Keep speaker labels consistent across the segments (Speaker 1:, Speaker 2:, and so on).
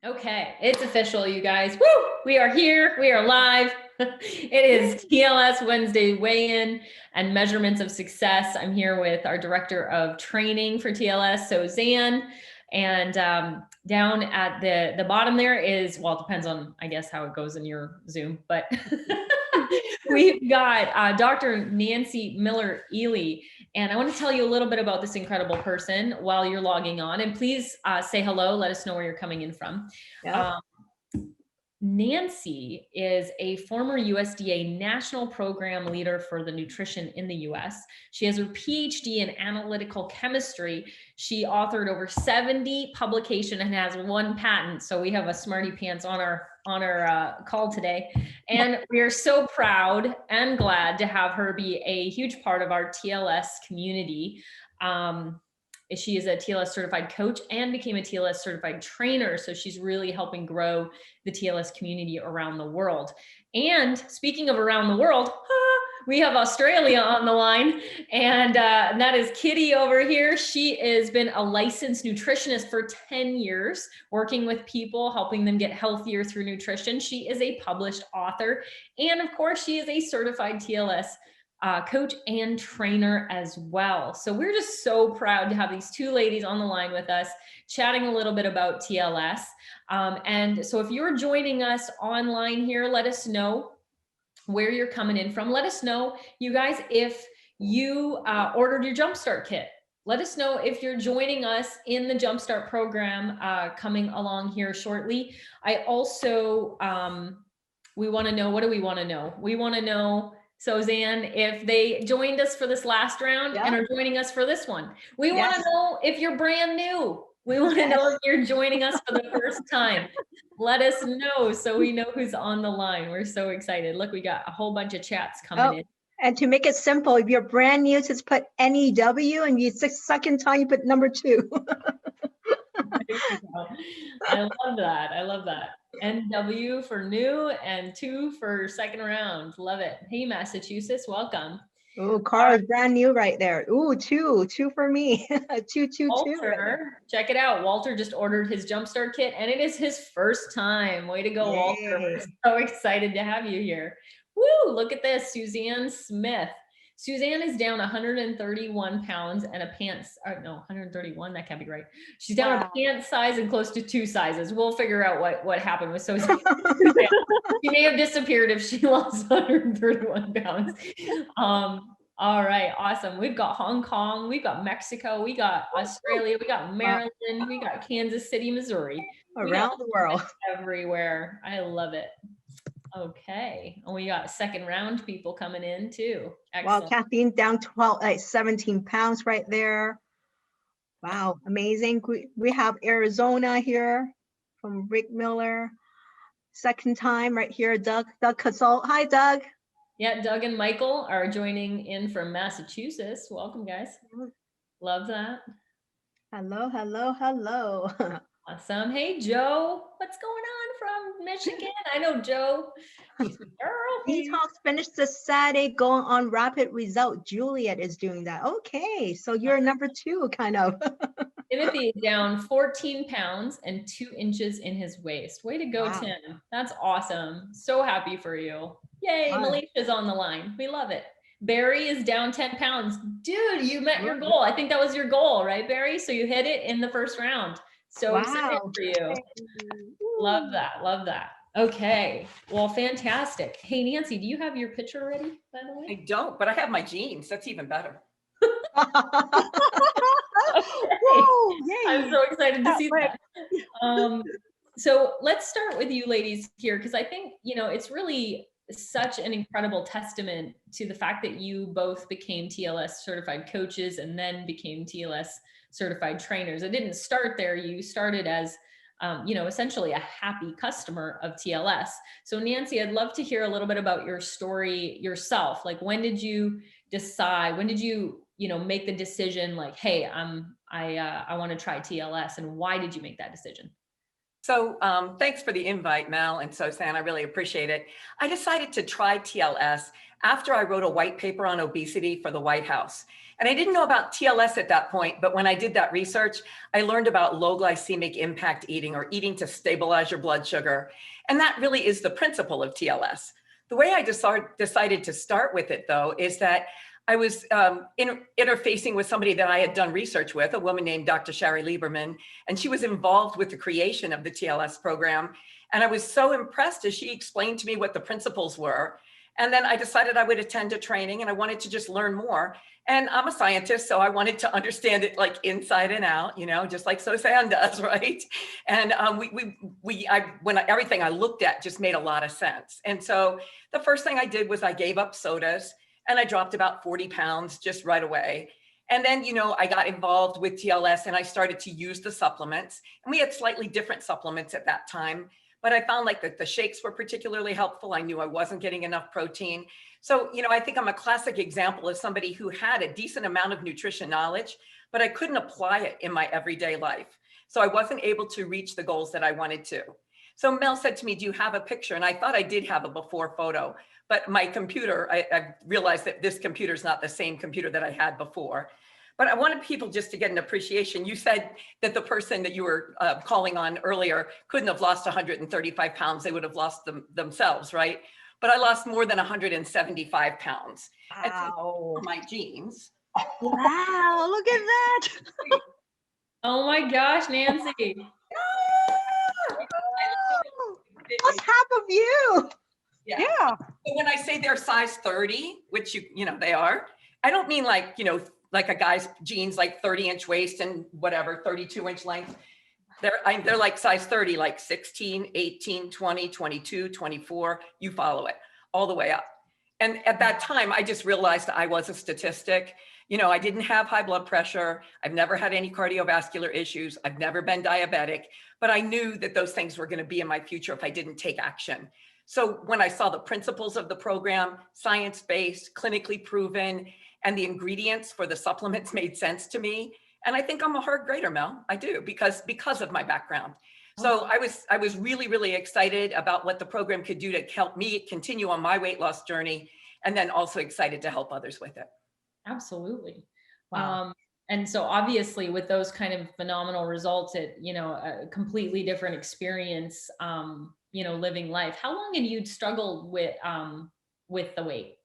Speaker 1: Okay, it's official, you guys. Woo! We are here. We are live. It is TLS Wednesday weigh-in and measurements of success. I'm here with our director of training for TLS, so Zan. And down at the bottom there is, well, it depends on, I guess, how it goes in your Zoom, but we've got Dr. Nancy Miller-Ely. And I want to tell you a little bit about this incredible person while you're logging on. And please say hello. Let us know where you're coming in from.
Speaker 2: Yep.
Speaker 1: Nancy is a former USDA national program leader for the nutrition in the US. She has her PhD in analytical chemistry. She authored over 70 publications and has 1 patent. So we have a smarty pants on our call today. And we are so proud and glad to have her be a huge part of our TLS community. She is a TLS certified coach and became a TLS certified trainer. So she's really helping grow the TLS community around the world. And speaking of around the world, we have Australia on the line, and that is Kitty over here. She has been a licensed nutritionist for 10 years, working with people, helping them get healthier through nutrition. She is a published author. And of course, she is a certified TLS coach and trainer as well. So we're just so proud to have these 2 ladies on the line with us, chatting a little bit about TLS. And so if you're joining us online here, let us know where you're coming in from. Let us know, you guys, if you ordered your Jumpstart kit. Let us know if you're joining us in the Jumpstart program coming along here shortly. I also, we want to know, what do we want to know? We want to know, so Zan, if they joined us for this last round and are joining us for this one. We want to know if you're brand new. We want to know if you're joining us for the first time. Let us know so we know who's on the line. We're so excited. Look, we got a whole bunch of chats coming in.
Speaker 2: And to make it simple, if you're brand new, just put NEW, and you second time you put number 2.
Speaker 1: I love that. I love that. NW for new and 2 for second round. Love it. Hey, Massachusetts, welcome.
Speaker 2: Oh, Carl is brand new right there. Ooh, 2 for me. 2, 2, 2.
Speaker 1: Walter, check it out. Walter just ordered his Jumpstart kit, and it is his first time. Way to go,
Speaker 2: Yay.
Speaker 1: Walter. We're so excited to have you here. Woo, look at this, Suzanne Smith. Suzanne is down 131 pounds and a pants, no, 131, that can't be right. She's down a pant size and close to 2 sizes. We'll figure out what happened with Suzanne. She may have disappeared if she lost 131 pounds. All right, awesome. We've got Hong Kong, we've got Mexico, we got Australia, we got Maryland, we got Kansas City, Missouri.
Speaker 2: Around the world.
Speaker 1: Everywhere. I love it. Okay. And we got second round people coming in too. Excellent.
Speaker 2: Wow, Kathleen down 17 pounds right there. Wow, amazing. We have Arizona here from Rick Miller. Second time right here, Doug Consult. Hi, Doug.
Speaker 1: Yeah, Doug and Michael are joining in from Massachusetts. Welcome, guys. Love that.
Speaker 2: Hello, hello, hello.
Speaker 1: Awesome. Hey, Joe. What's going on from Michigan? I know Joe. Girl.
Speaker 2: Detox finished this Saturday, going on rapid result. Juliet is doing that. Okay, so you're number 2, kind of.
Speaker 1: Timothy is down 14 pounds and 2 inches in his waist. Way to go, Tim. That's awesome. So happy for you. Yay, Melicia's on the line. We love it. Barry is down 10 pounds. Dude, you met your goal. I think that was your goal, right, Barry? So you hit it in the first round. So excited for you. Love that. Love that. Okay. Well, fantastic. Hey, Nancy, do you have your picture ready, by the way?
Speaker 3: I don't, but I have my jeans. That's even better.
Speaker 2: Whoa,
Speaker 1: I'm so excited to see that. So let's start with you ladies here, because I think, it's really such an incredible testament to the fact that you both became TLS certified coaches and then became TLS certified trainers. It didn't start there. You started as, essentially a happy customer of TLS. So Nancy, I'd love to hear a little bit about your story yourself. Like, when did you decide, when did you, make the decision like, hey, I want to try TLS, and why did you make that decision?
Speaker 3: So thanks for the invite, Mel and Suzanne. I really appreciate it. I decided to try TLS after I wrote a white paper on obesity for the White House. And I didn't know about TLS at that point, but when I did that research, I learned about low glycemic impact eating, or eating to stabilize your blood sugar. And that really is the principle of TLS. The way I decided to start with it, though, is that I was interfacing with somebody that I had done research with, a woman named Dr. Shari Lieberman, and she was involved with the creation of the TLS program. And I was so impressed as she explained to me what the principles were. And then I decided I would attend a training, and I wanted to just learn more. And I'm a scientist, so I wanted to understand it like inside and out, just like Suzanne does, right? And everything I looked at just made a lot of sense. And so the first thing I did was I gave up sodas, and I dropped about 40 pounds just right away. And then, I got involved with TLS, and I started to use the supplements. And we had slightly different supplements at that time, but I found like that the shakes were particularly helpful. I knew I wasn't getting enough protein. So, I think I'm a classic example of somebody who had a decent amount of nutrition knowledge, but I couldn't apply it in my everyday life. So I wasn't able to reach the goals that I wanted to. So Mel said to me, do you have a picture? And I thought I did have a before photo, but my computer, I realized that this computer is not the same computer that I had before. But I wanted people just to get an appreciation. You said that the person that you were calling on earlier couldn't have lost 135 pounds. They would have lost them themselves, right? But I lost more than 175 pounds. And so my genes.
Speaker 2: Wow, look at that.
Speaker 1: Oh my gosh, Nancy.
Speaker 2: Plus half of you.
Speaker 3: Yeah. So when I say they're size 30, which they are, I don't mean like, like a guy's jeans, like 30-inch waist and whatever, 32-inch length. They're like size 30, like 16, 18, 20, 22, 24, you follow it all the way up. And at that time, I just realized I was a statistic. I didn't have high blood pressure. I've never had any cardiovascular issues. I've never been diabetic, but I knew that those things were going to be in my future if I didn't take action. So when I saw the principles of the program, science-based, clinically proven, and the ingredients for the supplements made sense to me. And I think I'm a hard grader, Mel. I do, because of my background. So I was really, really excited about what the program could do to help me continue on my weight loss journey, and then also excited to help others with it.
Speaker 1: Absolutely.
Speaker 2: Wow.
Speaker 1: And so obviously with those kind of phenomenal results, a completely different experience, living life. How long had you struggled with the weight?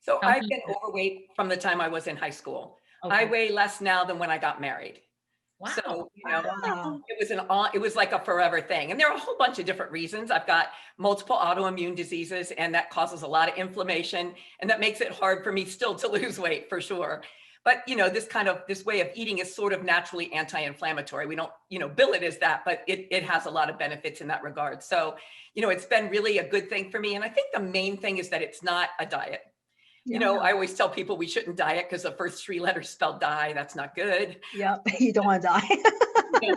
Speaker 3: So I've been overweight from the time I was in high school. Okay. I weigh less now than when I got married.
Speaker 1: Wow.
Speaker 3: So,
Speaker 2: Wow.
Speaker 3: it was like a forever thing. And there are a whole bunch of different reasons. I've got multiple autoimmune diseases, and that causes a lot of inflammation, and that makes it hard for me still to lose weight, for sure. But, this way of eating is sort of naturally anti-inflammatory. We don't, bill it as that, but it has a lot of benefits in that regard. So, it's been really a good thing for me. And I think the main thing is that it's not a diet. I always tell people we shouldn't diet because the first 3 letters spell die. That's not good.
Speaker 2: Yep, you don't want to die.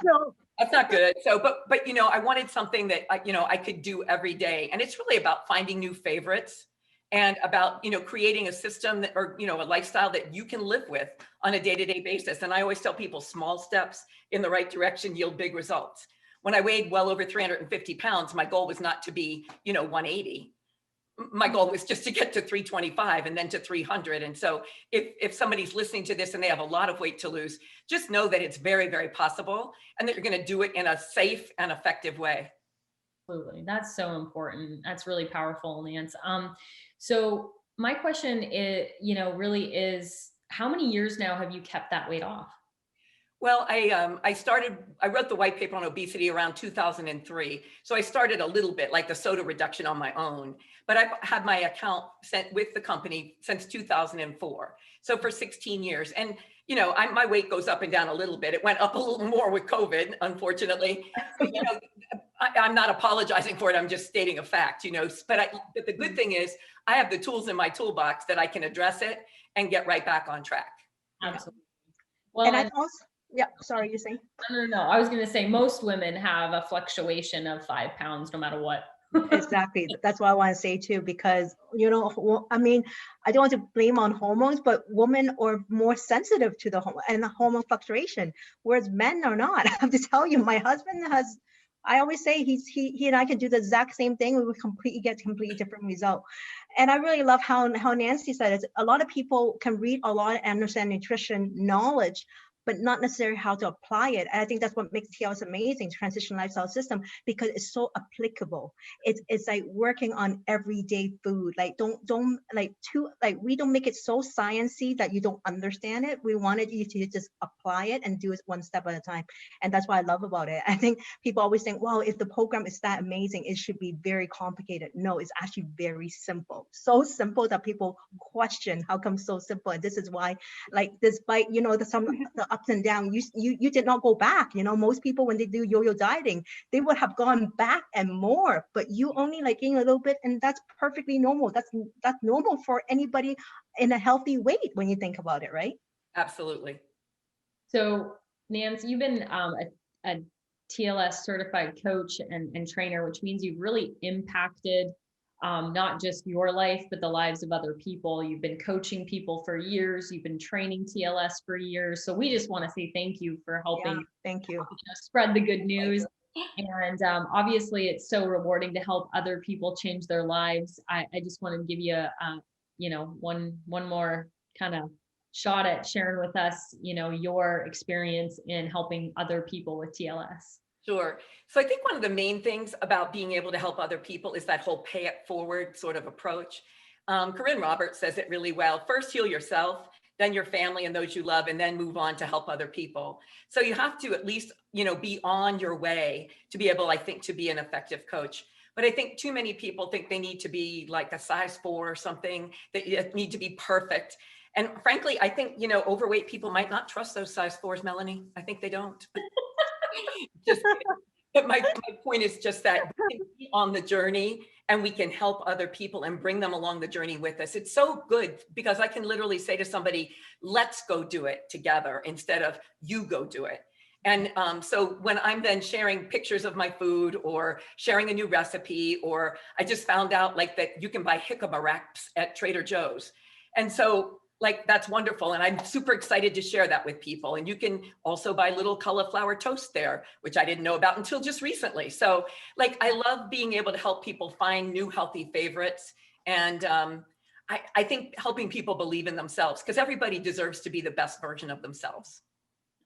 Speaker 3: No, that's not good. So, but I wanted something that I could do every day, and it's really about finding new favorites, and about creating a system that, or a lifestyle that you can live with on a day-to-day basis. And I always tell people, small steps in the right direction yield big results. When I weighed well over 350 pounds, my goal was not to be 180. My goal was just to get to 325 and then to 300. And so if somebody's listening to this and they have a lot of weight to lose, just know that it's very, very possible, and that you're going to do it in a safe and effective way.
Speaker 1: Absolutely. That's so important. That's really powerful, Lance. So my question is, really is, how many years now have you kept that weight off?
Speaker 3: Well, I wrote the white paper on obesity around 2003. So I started a little bit, like the soda reduction, on my own, but I've had my account sent with the company since 2004. So for 16 years. And, my weight goes up and down a little bit. It went up a little more with COVID, unfortunately. But, I'm not apologizing for it. I'm just stating a fact, but the good thing is I have the tools in my toolbox that I can address it and get right back on track.
Speaker 1: Absolutely. Well,
Speaker 2: and I also, yeah, sorry, you saying?
Speaker 1: No. I was going to say most women have a fluctuation of 5 pounds no matter what.
Speaker 2: Exactly. That's what I want to say too, because, I mean, I don't want to blame on hormones, but women are more sensitive to the hormone fluctuation, whereas men are not. I have to tell you, my husband has, I always say he and I can do the exact same thing. We would get completely different result. And I really love how Nancy said it. A lot of people can read a lot and understand nutrition knowledge, but not necessarily how to apply it. And I think that's what makes TLS amazing, transition lifestyle system, because it's so applicable. It's like working on everyday food. Like don't like too like we don't make it so sciencey that you don't understand it. We wanted you to just apply it and do it one step at a time. And that's what I love about it. I think people always think, well, if the program is that amazing, it should be very complicated. No, it's actually very simple. So simple that people question how come so simple. And this is why, like, despite the ups and downs, you did not go back. Most people when they do yo-yo dieting, they would have gone back and more, but you only like gain a little bit, and that's perfectly normal. That's normal for anybody in a healthy weight when you think about it, right?
Speaker 3: Absolutely.
Speaker 1: So, Nance, you've been a TLS certified coach and trainer, which means you've really impacted not just your life, but the lives of other people. You've been coaching people for years. You've been training TLS for years. So we just want to say thank you for helping,
Speaker 2: thank you.
Speaker 1: Spread the good news. And obviously, it's so rewarding to help other people change their lives. I just want to give you one more kind of shot at sharing with us, your experience in helping other people with TLS.
Speaker 3: Sure. So I think one of the main things about being able to help other people is that whole pay it forward sort of approach. Corinne Roberts says it really well. First, heal yourself, then your family and those you love, and then move on to help other people. So you have to at least, be on your way to be able, I think, to be an effective coach. But I think too many people think they need to be like a size 4 or something, that you need to be perfect. And frankly, I think, overweight people might not trust those size 4s, Melanie. I think they don't. Just but my point is just that we can be on the journey and we can help other people and bring them along the journey with us. It's so good because I can literally say to somebody, let's go do it together instead of you go do it. And so when I'm then sharing pictures of my food or sharing a new recipe, or I just found out like that you can buy jicama wraps at Trader Joe's. And so like, that's wonderful. And I'm super excited to share that with people. And you can also buy little cauliflower toast there, which I didn't know about until just recently. So like, I love being able to help people find new healthy favorites. And I think helping people believe in themselves, because everybody deserves to be the best version of themselves.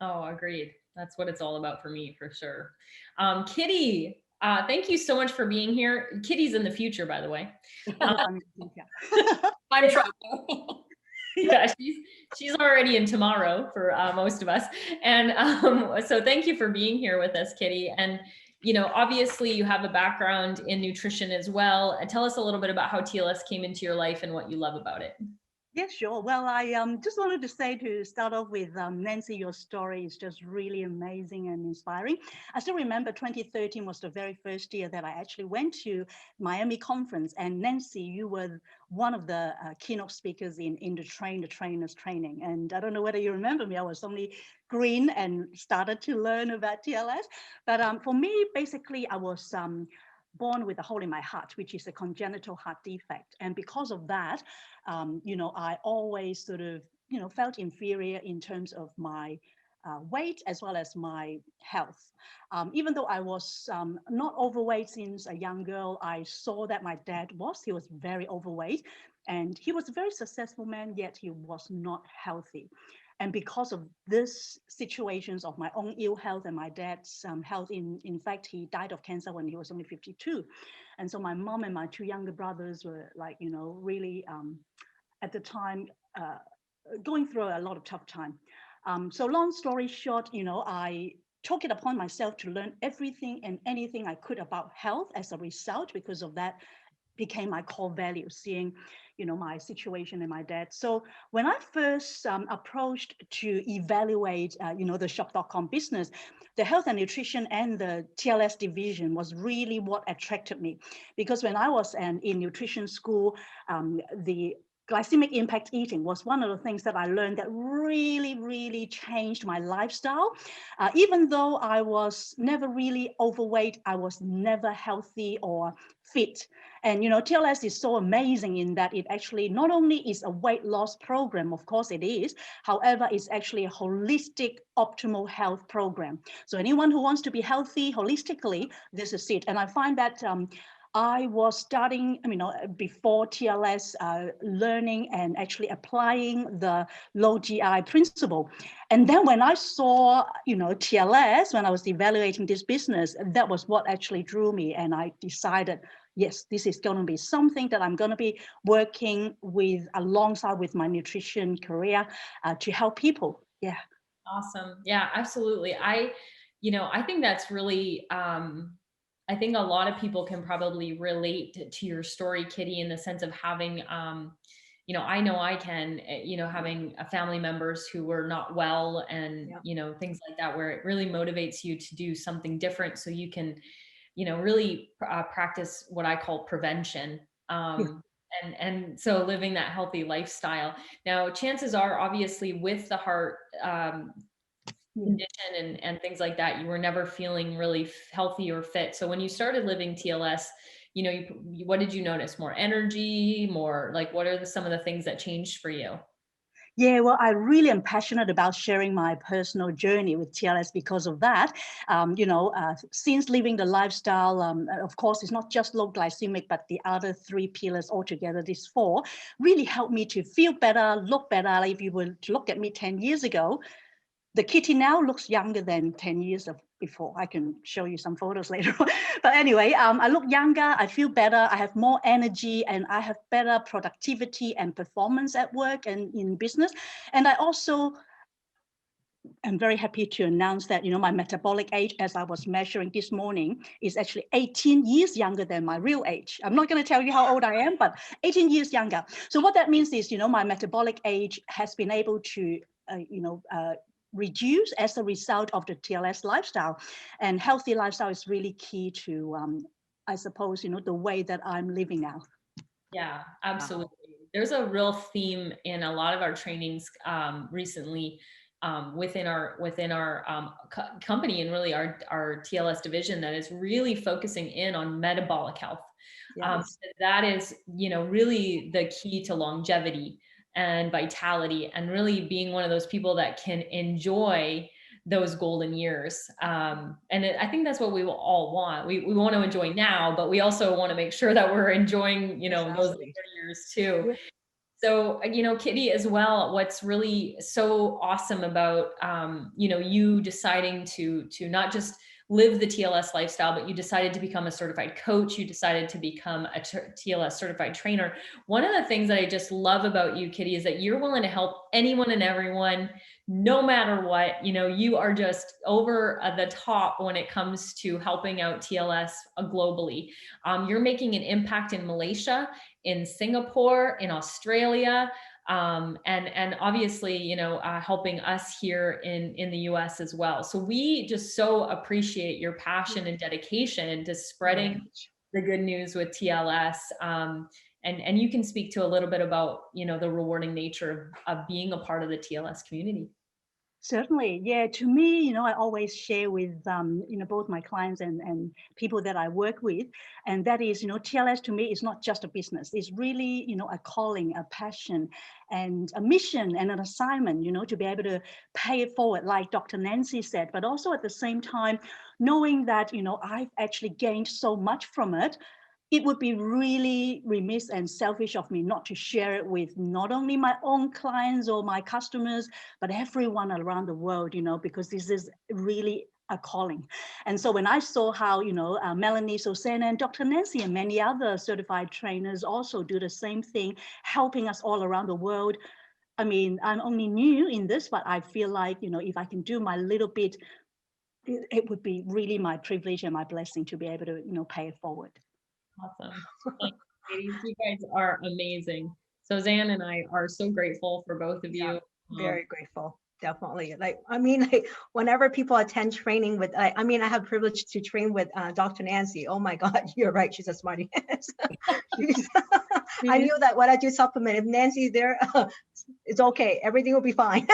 Speaker 1: Oh, agreed. That's what it's all about for me, for sure. Kitty, thank you so much for being here. Kitty's in the future, by the way.
Speaker 3: I'm trying.
Speaker 1: Yeah, she's already in tomorrow for most of us. And so thank you for being here with us, Kitty. And, obviously you have a background in nutrition as well. Tell us a little bit about how TLS came into your life and what you love about it.
Speaker 4: Yeah, sure. Well, I just wanted to say, to start off with, Nancy, your story is just really amazing and inspiring. I still remember 2013 was the very first year that I actually went to Miami conference, and Nancy, you were one of the keynote speakers in the trainers training. And I don't know whether you remember me. I was only green and started to learn about TLS. But for me, basically, I was born with a hole in my heart, which is a congenital heart defect. And because of that, I always sort of, felt inferior in terms of my weight as well as my health. Even though I was not overweight since a young girl, I saw that my dad he was very overweight, and he was a very successful man, yet he was not healthy. And because of this situations of my own ill health and my dad's health, in fact, he died of cancer when he was only 52. And so my mom and my 2 younger brothers were like, really at the time going through a lot of tough time. So long story short, I took it upon myself to learn everything and anything I could about health as a result. Because of that became my core value, seeing my situation and my dad. So when I first approached to evaluate the shop.com business, the health and nutrition and the TLS division was really what attracted me. Because when I was in nutrition school, the glycemic impact eating was one of the things that I learned that really, really changed my lifestyle. Even though I was never really overweight, I was never healthy or fit. And TLS is so amazing in that it actually not only is a weight loss program, of course it is, however, it's actually a holistic optimal health program. So anyone who wants to be healthy holistically, this is it. And I find that I was starting, before TLS, learning and actually applying the low GI principle. And then when I saw, TLS, when I was evaluating this business, that was what actually drew me. And I decided, yes, this is going to be something that I'm going to be working with alongside with my nutrition career to help people. Yeah.
Speaker 1: Awesome. Yeah, absolutely. I think that's really, I think a lot of people can probably relate to your story, Kitty, in the sense of having, I know I can, having family members who were not well and, things like that, where it really motivates you to do something different so you can, really practice what I call prevention. And so living that healthy lifestyle. Now, chances are, obviously, with the heart condition and things like that, you were never feeling really healthy or fit. So when you started living TLS, what did you notice? More energy, more like, what are some of the things that changed for you?
Speaker 4: Yeah, well, I really am passionate about sharing my personal journey with TLS because of that. Since living the lifestyle, of course, it's not just low glycemic, but the other three pillars altogether, these four, really helped me to feel better, look better. Like if you were to look at me 10 years ago, the Kitty now looks younger than 10 years before. I can show you some photos later on. But anyway, I look younger, I feel better, I have more energy, and I have better productivity and performance at work and in business. And I also am very happy to announce that, my metabolic age, as I was measuring this morning, is actually 18 years younger than my real age. I'm not going to tell you how old I am, but 18 years younger. So what that means is, my metabolic age has been able to, reduce as a result of the TLS lifestyle. And healthy lifestyle is really key to, I suppose, the way that I'm living now.
Speaker 1: Yeah, absolutely. There's a real theme in a lot of our trainings recently within our company and really our TLS division that is really focusing in on metabolic health.
Speaker 2: Yes.
Speaker 1: That is, really the key to longevity and vitality, and really being one of those people that can enjoy those golden years. I think that's what we will all want. We want to enjoy now, but we also want to make sure that we're enjoying, those later years too.
Speaker 2: Yeah.
Speaker 1: So, Kitty, as well, what's really so awesome about, you deciding to not just live the TLS lifestyle, but you decided to become a certified coach. You decided to become a TLS certified trainer. One of the things that I just love about you, Kitty, is that you're willing to help anyone and everyone, no matter what. You are just over the top when it comes to helping out TLS globally. You're making an impact in Malaysia, in Singapore, in Australia, and obviously, helping us here in the US as well. So we just so appreciate your passion and dedication to spreading the good news with TLS. And you can speak to a little bit about, the rewarding nature of being a part of the TLS community.
Speaker 4: Certainly. Yeah. To me, I always share with, both my clients and people that I work with. And that is, TLS to me is not just a business. It's really, a calling, a passion, and a mission and an assignment, to be able to pay it forward, like Dr. Nancy said, but also at the same time, knowing that, I've actually gained so much from it. It would be really remiss and selfish of me not to share it with not only my own clients or my customers, but everyone around the world, because this is really a calling. And so when I saw how, Melanie, Susanna, and Dr. Nancy and many other certified trainers also do the same thing, helping us all around the world. I mean, I'm only new in this, but I feel like, if I can do my little bit, it would be really my privilege and my blessing to be able to, pay it forward.
Speaker 1: Awesome. Thanks, ladies. You guys are amazing. Suzanne and I are so grateful for both of you.
Speaker 2: Very grateful. Definitely. Like, whenever people attend training with, I have privilege to train with Dr. Nancy. Oh my God, you're right. She's a smarty. I knew that when I do supplement, if Nancy's there, it's okay. Everything will be fine.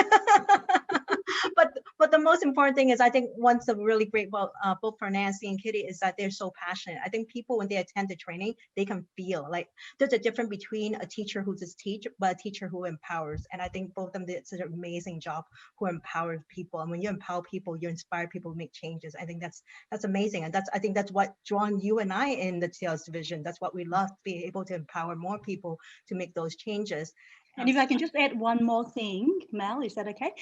Speaker 2: But the most important thing is I think one's a really great, well, both for Nancy and Kitty, is that they're so passionate. I think people, when they attend the training, they can feel like there's a difference between a teacher who just teach, but a teacher who empowers. And I think both of them did such an amazing job who empowers people. And when you empower people, you inspire people to make changes. I think that's amazing. And I think that's what drawn you and I in the TLS division. That's what we love, being able to empower more people to make those changes.
Speaker 4: And if I can just add one more thing, Mel, is that okay?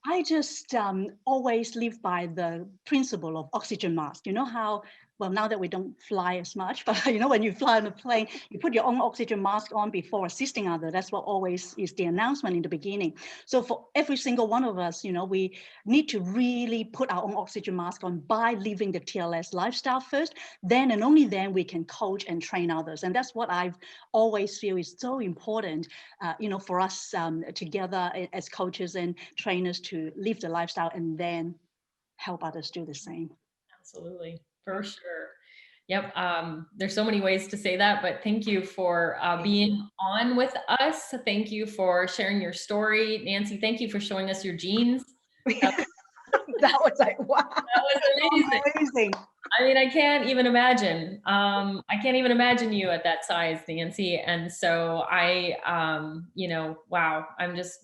Speaker 4: I just always live by the principle of oxygen mask. You know how, well, now that we don't fly as much, but you know, when you fly on a plane, you put your own oxygen mask on before assisting others. That's what always is the announcement in the beginning. So for every single one of us, you know, we need to really put our own oxygen mask on by living the TLS lifestyle first. Then and only then we can coach and train others. And that's what I've always feel is so important, you know, for us together as coaches and trainers to live the lifestyle and then help others do the same.
Speaker 1: Absolutely, for sure. Yep. There's so many ways to say that, but thank you for being on with us. Thank you for sharing your story. Nancy, thank you for showing us your jeans.
Speaker 2: That was like, wow.
Speaker 1: That was amazing. I mean, I can't even imagine. I can't even imagine you at that size, Nancy. And so you know, wow, I'm just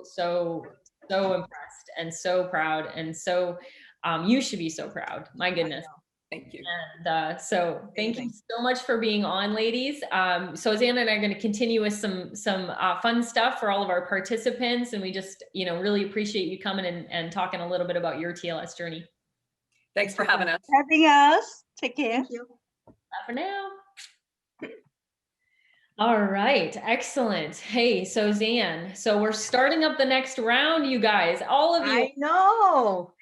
Speaker 1: so impressed and so proud. And so you should be so proud. My goodness.
Speaker 3: Thank you.
Speaker 1: And so thank you so much for being on, ladies. So Xana and I are going to continue with some fun stuff for all of our participants. And we just, you know, really appreciate you coming and talking a little bit about your TLS journey.
Speaker 3: Thanks for having us.
Speaker 4: Having us. Take care.
Speaker 2: Thank you.
Speaker 1: Bye for now. All right, excellent. Hey, so Zan, so we're starting up the next round, you guys. All of you.
Speaker 2: I know.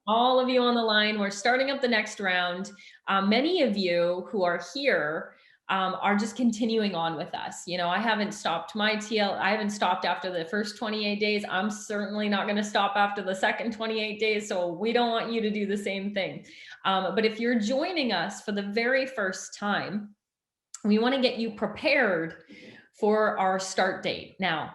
Speaker 1: All of you on the line, we're starting up the next round. Many of you who are here are just continuing on with us. You know, I haven't stopped I haven't stopped after the first 28 days. I'm certainly not going to stop after the second 28 days. So we don't want you to do the same thing. But if you're joining us for the very first time, we want to get you prepared for our start date. Now,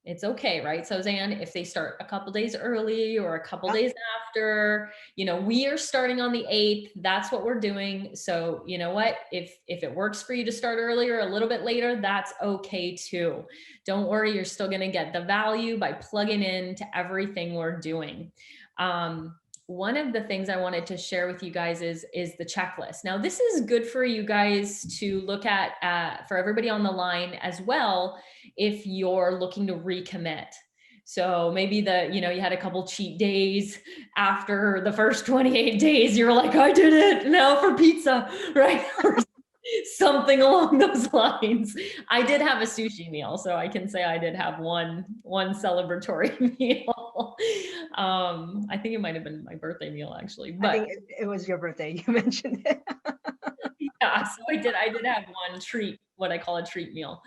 Speaker 1: it's okay, right, Suzanne, if they start a couple days early or a couple days after, you know, we are starting on the 8th. That's what we're doing. So you know what, if it works for you to start earlier, a little bit later, that's okay too. Don't worry, you're still going to get the value by plugging into everything we're doing. One of the things I wanted to share with you guys is the checklist. Now, this is good for you guys to look at for everybody on the line as well, if you're looking to recommit. So maybe you had a couple cheat days after the first 28 days, you're like, I did it now for pizza, right? Something along those lines. I did have a sushi meal, so I can say I did have one celebratory meal. I think it might have been my birthday meal, actually. But
Speaker 2: I think it was your birthday. You mentioned it.
Speaker 1: yeah, so I did have one treat, what I call a treat meal.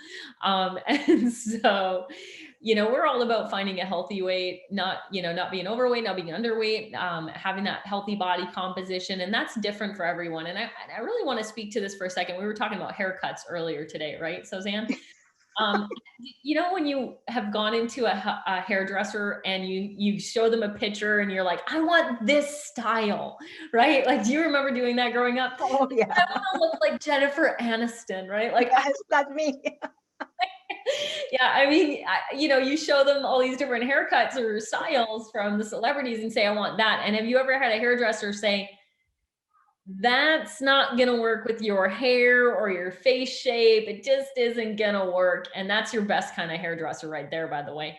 Speaker 1: And so, you know, we're all about finding a healthy weight, not being overweight, not being underweight, having that healthy body composition. And that's different for everyone. And I really want to speak to this for a second. We were talking about haircuts earlier today, right, Suzanne? You know, when you have gone into a hairdresser and you show them a picture and you're like, I want this style, right? Like, do you remember doing that growing up?
Speaker 2: Oh yeah.
Speaker 1: I want to look like Jennifer Aniston, right? Like,
Speaker 2: yes, that's me.
Speaker 1: yeah, I mean, you know, you show them all these different haircuts or styles from the celebrities and say, I want that. And have you ever had a hairdresser say, that's not going to work with your hair or your face shape. It just isn't going to work. And that's your best kind of hairdresser right there, by the way,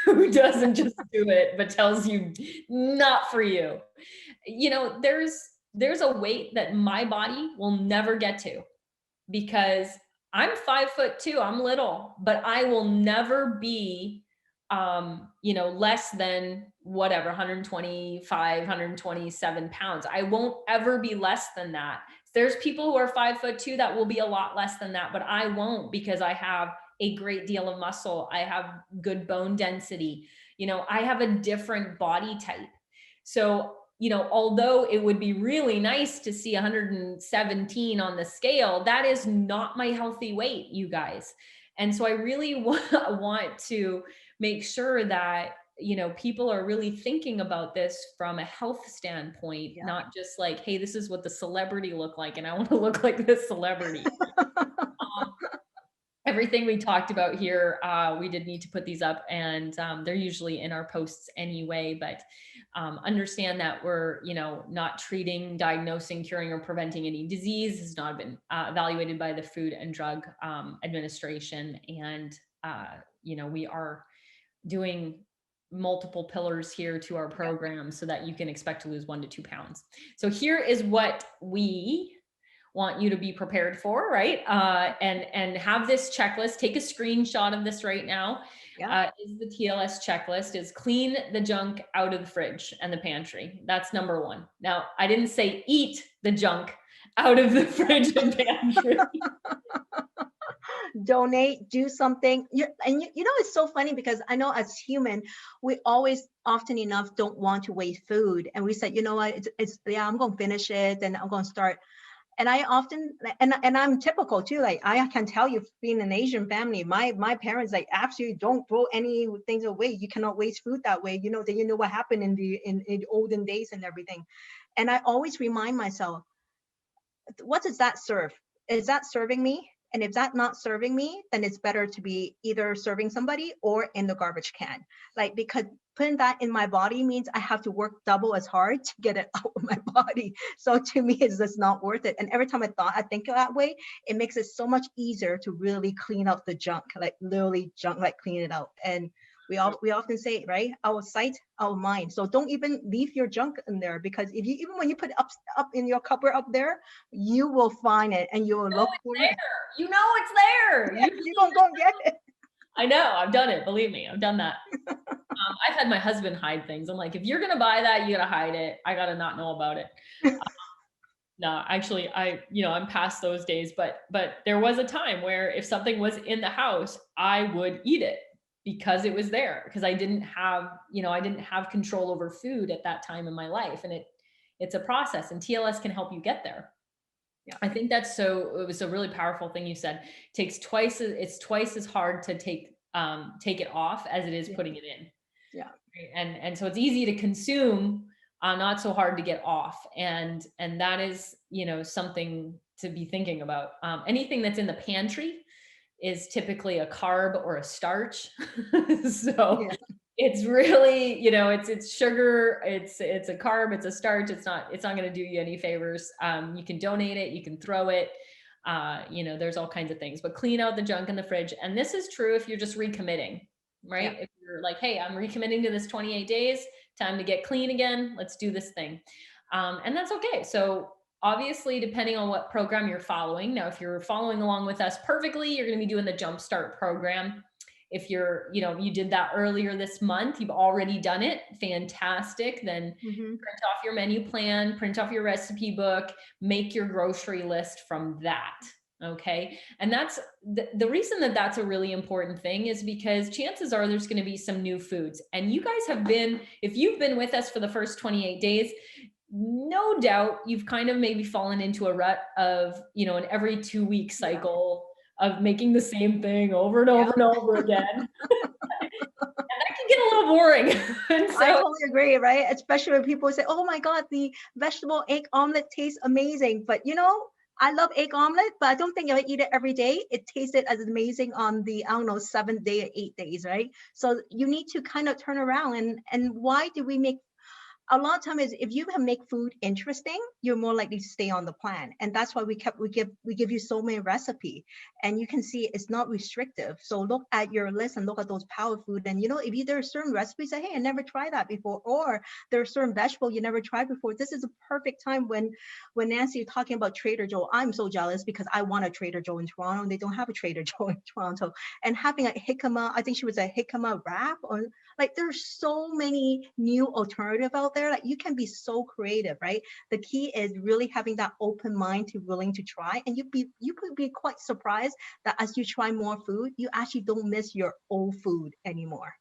Speaker 1: who doesn't just do it, but tells you not for you. You know, there's a weight that my body will never get to, because I'm 5'2", I'm little, but I will never be, you know, less than whatever, 125, 127 pounds. I won't ever be less than that. There's people who are 5'2" that will be a lot less than that, but I won't, because I have a great deal of muscle. I have good bone density. You know, I have a different body type. So, you know, although it would be really nice to see 117 on the scale, that is not my healthy weight, you guys. And so I really want to make sure that, you know, people are really thinking about this from a health standpoint,
Speaker 2: Yeah.
Speaker 1: not just like, hey, this is what the celebrity look like, and I want to look like this celebrity. Everything we talked about here, we did need to put these up, and they're usually in our posts anyway, but understand that we're, you know, not treating, diagnosing, curing, or preventing any disease. Has not been evaluated by the Food and Drug Administration. And, you know, we are doing multiple pillars here to our program so that you can expect to lose 1 to 2 pounds. So here is what we want you to be prepared for, right? And have this checklist. Take a screenshot of this right now.
Speaker 2: Yeah.
Speaker 1: Is the TLS checklist is clean the junk out of the fridge and the pantry. That's number 1. Now, I didn't say eat the junk out of the fridge and pantry.
Speaker 2: Donate, do something. And you know, it's so funny because I know as human, we always often enough don't want to waste food. And we said, you know what, it's yeah, I'm going to finish it and I'm going to start. And I often, and I'm typical too. Like I can tell you, being an Asian family, my parents like absolutely don't throw any things away. You cannot waste food that way. You know that, you know what happened in the olden days and everything. And I always remind myself, what does that serve? Is that serving me? And if that's not serving me, then it's better to be either serving somebody or in the garbage can. Like, because putting that in my body means I have to work double as hard to get it out of my body. So to me, it's just not worth it. And every time I think that way, it makes it so much easier to really clean up the junk, like literally junk, like clean it out. And we often say, right, our sight, our mind. So don't even leave your junk in there, because if you, even when you put it up in your cupboard up there, you will find it and you will look for it.
Speaker 1: You know it's there.
Speaker 2: Yeah, you don't go and get it.
Speaker 1: I know, I've done it. Believe me, I've done that. I've had my husband hide things. I'm like, if you're gonna buy that, you gotta hide it. I gotta not know about it. No, actually, I'm past those days. But there was a time where if something was in the house, I would eat it because it was there. Because I didn't have control over food at that time in my life, and it's a process. And TLS can help you get there.
Speaker 2: Yeah.
Speaker 1: I think it was a really powerful thing you said. It's twice as hard to take it off as it is putting it in.
Speaker 2: Yeah.
Speaker 1: Right? And so it's easy to consume, not so hard to get off. And that is, something to be thinking about. Anything that's in the pantry is typically a carb or a starch. So
Speaker 2: Yeah.
Speaker 1: it's really, it's sugar, it's a carb, it's a starch. It's not going to do you any favors. You can donate it, you can throw it. There's all kinds of things, but clean out the junk in the fridge. And this is true if you're just recommitting, right?
Speaker 2: Yeah.
Speaker 1: If you're like, hey, I'm recommitting to this 28 days, time to get clean again. Let's do this thing. And that's okay. So obviously, depending on what program you're following. Now, if you're following along with us perfectly, you're going to be doing the Jumpstart program. If you did that earlier this month, you've already done it, fantastic. Then print off your menu plan, print off your recipe book, make your grocery list from that. Okay. And that's the reason that that's a really important thing is because chances are there's going to be some new foods. And you guys if you've been with us for the first 28 days, no doubt you've kind of maybe fallen into a rut of, an every 2-week cycle of making the same thing over and over and over again. And that can get a little boring. And so,
Speaker 2: I totally agree, right? Especially when people say, oh my God, the vegetable egg omelet tastes amazing. But I love egg omelet, but I don't think I eat it every day. It tasted as amazing on the, 7th day or 8 days, right? So you need to kind of turn around and why do we make a lot of time is if you make food interesting, you're more likely to stay on the plan. And that's why we give you so many recipes, and you can see it's not restrictive. So look at your list and look at those power food. And if there are certain recipes that, hey, I never tried that before, or there are certain vegetables you never tried before, this is a perfect time when Nancy is talking about Trader Joe. I'm so jealous because I want a Trader Joe in Toronto and they don't have a Trader Joe in Toronto. And having a jicama, I think she was a jicama wrap, or like there's so many new alternatives out there. Like you can be so creative, right? The key is really having that open mind to willing to try. And you could be quite surprised that as you try more food, you actually don't miss your old food anymore.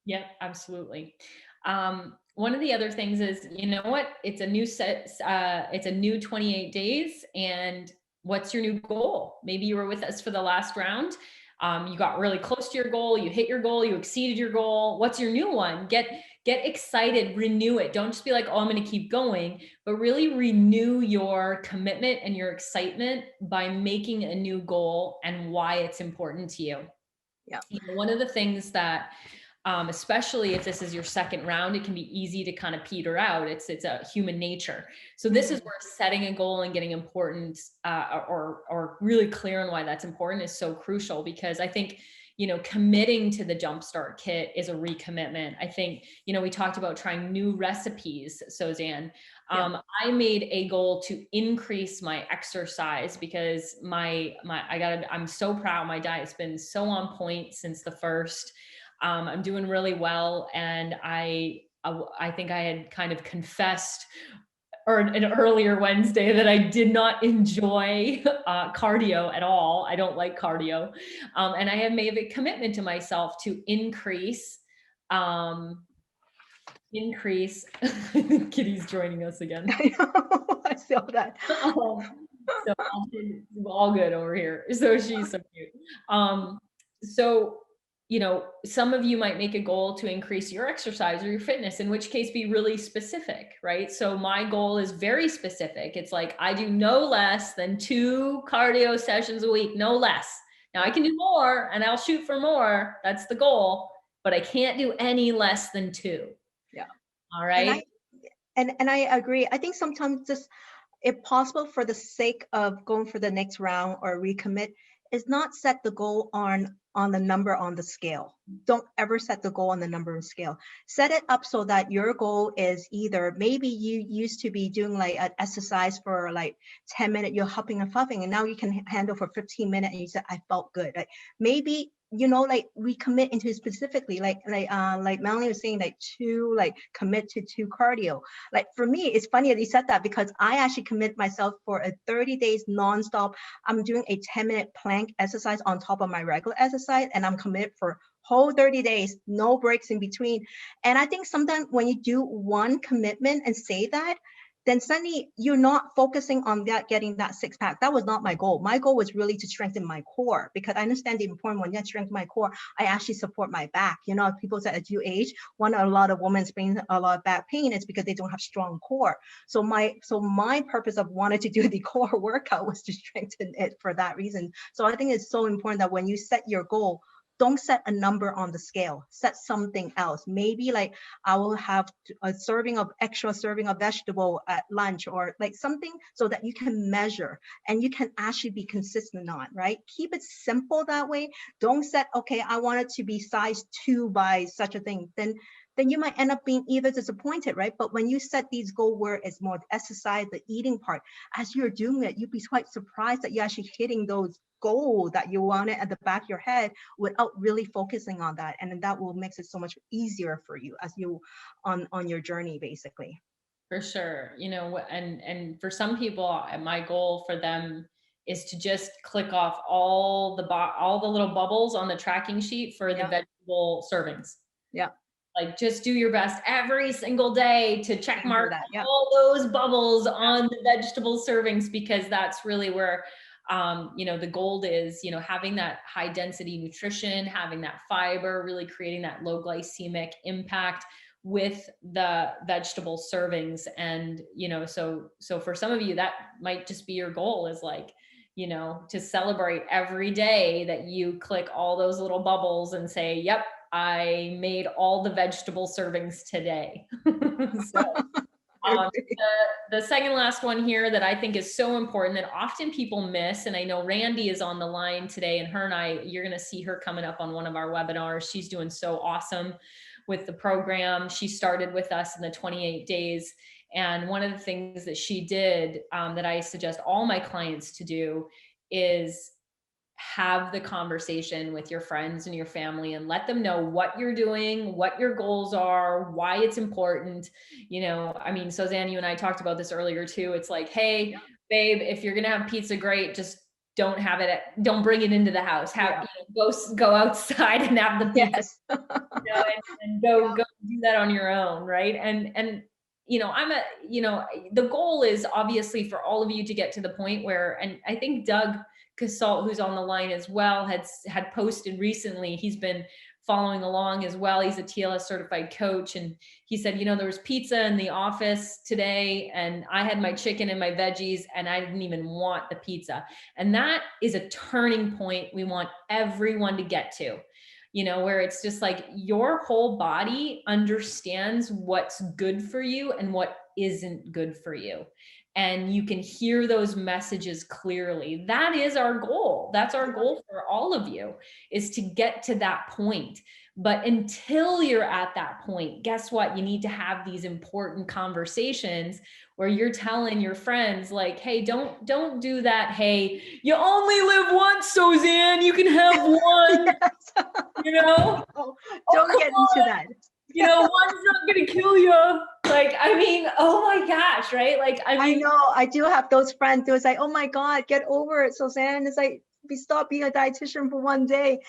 Speaker 1: Yeah, absolutely. One of the other things is, it's a new it's a new 28 days. And what's your new goal? Maybe you were with us for the last round. You got really close to your goal, you hit your goal, you exceeded your goal. What's your new one? Get excited, renew it. Don't just be like, oh, I'm going to keep going, but really renew your commitment and your excitement by making a new goal and why it's important to you.
Speaker 2: Yeah.
Speaker 1: You know, one of the things that, especially if this is your second round, it can be easy to kind of peter out. It's a human nature. So this is where setting a goal and getting important, or really clear on why that's important is so crucial, because I think, you know, committing to the Jumpstart Kit is a recommitment. I think, you know, we talked about trying new recipes, Suzanne. I made a goal to increase my exercise because I'm so proud. My diet's been so on point since the first. I'm doing really well. And I think I had kind of confessed or an earlier Wednesday that I did not enjoy cardio at all. I don't like cardio. And I have made a commitment to myself to increase, Kitty's joining us again.
Speaker 2: I know, I saw that.
Speaker 1: So all good over here. So she's so cute. So, you know, some of you might make a goal to increase your exercise or your fitness, in which case be really specific, right? So my goal is very specific. It's like, I do no less than 2 cardio sessions a week, no less. Now I can do more and I'll shoot for more. That's the goal, but I can't do any less than 2.
Speaker 2: Yeah.
Speaker 1: All right.
Speaker 2: And I agree. I think sometimes just, if possible, for the sake of going for the next round or recommit, is not set the goal on the number on the scale. Don't ever set the goal on the number on scale. Set it up so that your goal is either, maybe you used to be doing like an exercise for like 10 minutes, you're huffing and puffing, and now you can handle for 15 minutes and you said, I felt good. Like maybe, you know, like we commit into specifically, like Melanie was saying, like commit to 2 cardio. Like for me, it's funny that you said that, because I actually commit myself for a 30 days nonstop. I'm doing a 10-minute plank exercise on top of my regular exercise, and I'm committed for whole 30 days, no breaks in between. And I think sometimes when you do one commitment and say that, then suddenly you're not focusing on that, getting that 6-pack. That was not my goal. My goal was really to strengthen my core, because I understand the importance when you strengthen my core, I actually support my back. You know, people say as you age, a lot of women experience a lot of back pain is because they don't have strong core. So my purpose of wanting to do the core workout was to strengthen it for that reason. So I think it's so important that when you set your goal, don't set a number on the scale, set something else. Maybe like I will have a extra serving of vegetable at lunch, or like something so that you can measure and you can actually be consistent on, right? Keep it simple that way. Don't set, okay, I want it to be size 2 by such a thing. Then you might end up being either disappointed, right? But when you set these goals where it's more exercise, the eating part, as you're doing it, you'd be quite surprised that you're actually hitting those goals that you wanted at the back of your head without really focusing on that. And then that will make it so much easier for you as you on your journey, basically.
Speaker 1: For sure. You know, and for some people, my goal for them is to just click off all the little bubbles on the tracking sheet for the vegetable servings.
Speaker 2: Yeah.
Speaker 1: Like just do your best every single day to check mark
Speaker 2: that. Yeah.
Speaker 1: all those bubbles on the vegetable servings, because that's really where, you know, the gold is, you know, having that high density nutrition, having that fiber, really creating that low glycemic impact with the vegetable servings. And, you know, so for some of you, that might just be your goal, is like, you know, to celebrate every day that you click all those little bubbles and say, yep, I made all the vegetable servings today. The second last one here that I think is so important that often people miss, and I know Randy is on the line today, and her and I, you're going to see her coming up on one of our webinars. She's doing so awesome with the program. She started with us in the 28 days. And one of the things that she did, that I suggest all my clients to do, is have the conversation with your friends and your family and let them know what you're doing, what your goals are, why it's important. You know, I mean, Suzanne, you and I talked about this earlier too. It's like, hey, babe, if you're going to have pizza, great. Just don't don't bring it into the house. Go outside and have the pizza.
Speaker 2: Yes.
Speaker 1: You know, and go do that on your own. Right. And, you know, the goal is obviously for all of you to get to the point where, and I think Doug Casalt, who's on the line as well, had posted recently. He's been following along as well. He's a TLS certified coach. And he said, you know, there was pizza in the office today and I had my chicken and my veggies and I didn't even want the pizza. And that is a turning point we want everyone to get to, you know, where it's just like your whole body understands what's good for you and what isn't good for you. And you can hear those messages clearly. That is our goal. That's our goal for all of you, is to get to that point. But until you're at that point, guess what? You need to have these important conversations where you're telling your friends like, hey, don't do that. Hey, you only live once, Suzanne, you can have one.
Speaker 2: Yes.
Speaker 1: You know,
Speaker 2: Don't get into that.
Speaker 1: you know, one's not gonna kill you. Like, I mean, oh my gosh, right? Like, I
Speaker 2: I
Speaker 1: mean,
Speaker 2: know, I do have those friends who is like, oh my God, get over it, Suzanne. It's like, we stop being a dietitian for one day.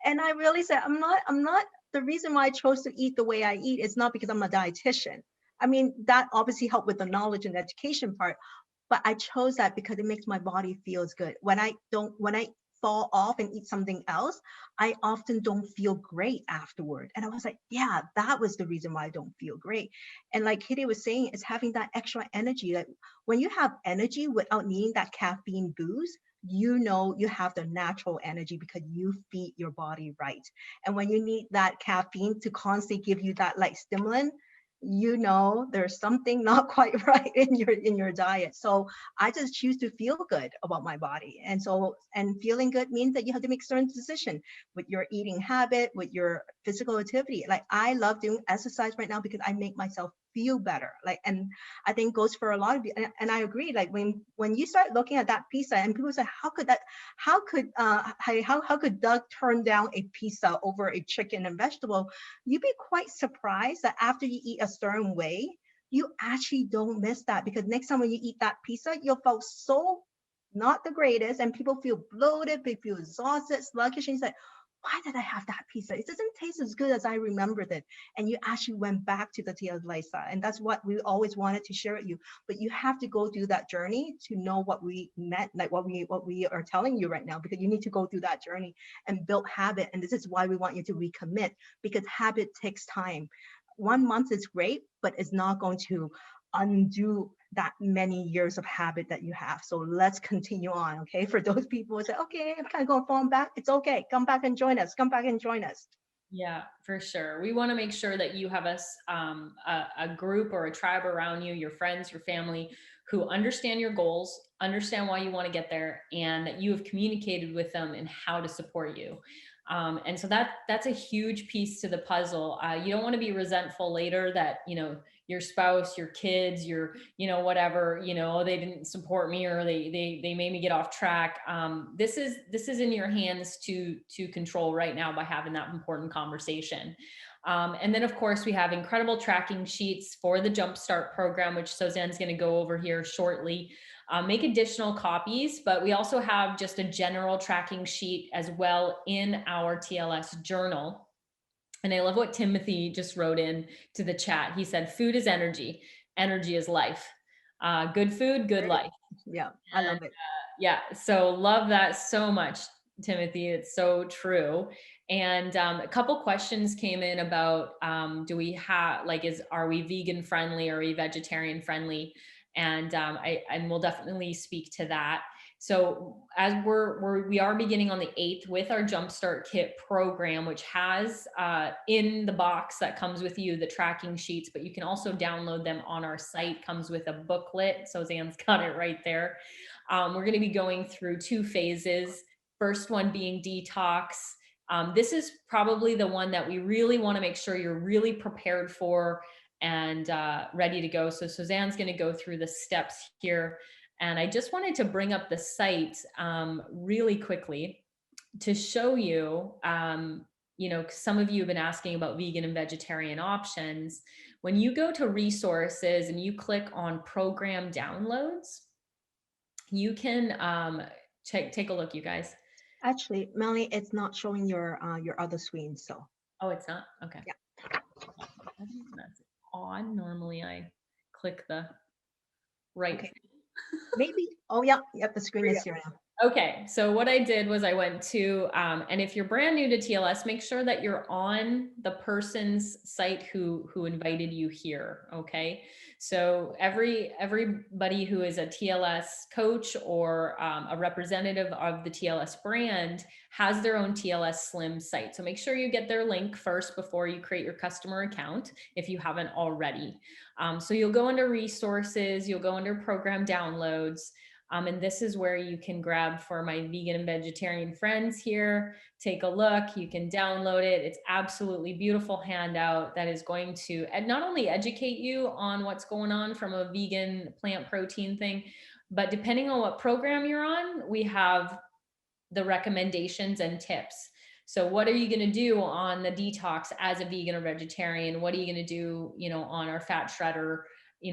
Speaker 2: And I really said, I'm not, the reason why I chose to eat the way I eat is not because I'm a dietitian. I mean, that obviously helped with the knowledge and education part, but I chose that because it makes my body feels good. When I fall off and eat something else, I often don't feel great afterward. And I was like, yeah, that was the reason why I don't feel great. And like Kitty was saying, it's having that extra energy. Like when you have energy without needing that caffeine boost, you know you have the natural energy because you feed your body right. And when you need that caffeine to constantly give you that like stimulant, you know there's something not quite right in your diet. So I just choose to feel good about my body. And so, and feeling good means that you have to make certain decisions with your eating habit, with your physical activity. Like I love doing exercise right now because I make myself feel better. Like, and I think goes for a lot of you. And I agree. Like when you start looking at that pizza and people say, how could Doug turn down a pizza over a chicken and vegetable? You'd be quite surprised that after you eat a certain way, you actually don't miss that, because next time when you eat that pizza, you'll feel so not the greatest and people feel bloated, they feel exhausted, sluggish. And it's like, why did I have that pizza? It doesn't taste as good as I remembered it. And you actually went back to the TLS. And that's what we always wanted to share with you. But you have to go through that journey to know what we meant, like what we are telling you right now, because you need to go through that journey and build habit. And this is why we want you to recommit, because habit takes time. 1 month is great, but it's not going to undo that many years of habit that you have. So let's continue on, okay? For those people who say, okay, I'm kind of going to fall back, it's okay. Come back and join us. Come back and join us.
Speaker 1: yeah, for sure. We want to make sure that you have a group or a tribe around you, your friends, your family, who understand your goals, understand why you want to get there, and that you have communicated with them and how to support you. And so that's a huge piece to the puzzle. You don't want to be resentful later that, you know, your spouse, your kids, your, you know, whatever, you know, they didn't support me or they made me get off track. This is in your hands to control right now by having that important conversation. And then of course we have incredible tracking sheets for the Jumpstart program, which Suzanne's going to go over here shortly. Make additional copies, but we also have just a general tracking sheet as well in our TLS journal. And I love what Timothy just wrote in to the chat. He said, food is energy. Energy is life. Good food, good life.
Speaker 2: Yeah, I love it.
Speaker 1: Yeah, so love that so much, Timothy. It's so true. And a couple questions came in about, do we have, like, are we vegan friendly? Are we vegetarian friendly? And we'll definitely speak to that. So as we are beginning on the 8th with our Jumpstart Kit program, which has in the box that comes with you the tracking sheets, but you can also download them on our site. Comes with a booklet. Suzanne's got it right there. We're going to be going through 2 phases. First one being detox. This is probably the one that we really want to make sure you're really prepared for and ready to go. So Suzanne's going to go through the steps here. And I just wanted to bring up the site really quickly to show you, you know, some of you have been asking about vegan and vegetarian options. When you go to resources and you click on program downloads, you can take a look, you guys.
Speaker 2: Actually, Melanie, it's not showing your other screen, so.
Speaker 1: Oh, it's not? Okay.
Speaker 2: Yeah.
Speaker 1: That's odd. Normally I click the right.
Speaker 2: Okay. Maybe, oh yeah, yep, the screen is here now.
Speaker 1: Okay, so what I did was I went to, and if you're brand new to TLS, make sure that you're on the person's site who invited you here. Okay, so everybody who is a TLS coach or a representative of the TLS brand has their own TLS Slim site. So make sure you get their link first before you create your customer account if you haven't already. So you'll go under resources, you'll go under program downloads. And this is where you can grab for my vegan and vegetarian friends here. Take a look, you can download it. It's absolutely beautiful handout that is going to not only educate you on what's going on from a vegan plant protein thing, but depending on what program you're on, we have the recommendations and tips. So what are you going to do on the detox as a vegan or vegetarian? What are you going to do, on our fat shredder,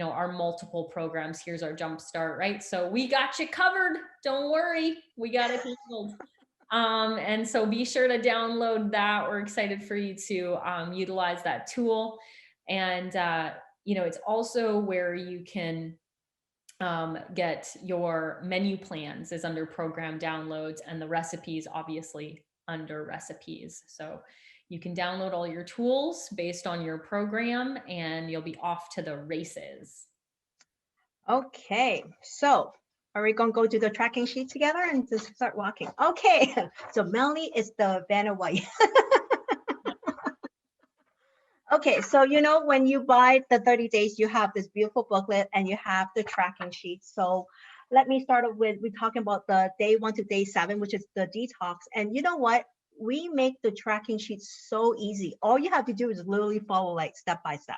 Speaker 1: our multiple programs? Here's our jump start, right? So we got you covered. Don't worry. We got it handled. And so be sure to download that. We're excited for you to utilize that tool. And, it's also where you can get your menu plans is under program downloads, and the recipes obviously under recipes. So you can download all your tools based on your program and you'll be off to the races.
Speaker 2: Okay, so are we going to go do the tracking sheet together and just start walking? Okay, so Melanie is the Vanna White. Okay, so when you buy the 30 days, you have this beautiful booklet and you have the tracking sheet. So let me start with, we're talking about the day 1 to day 7, which is the detox. And you know what? We make the tracking sheet so easy. All you have to do is literally follow like step by step.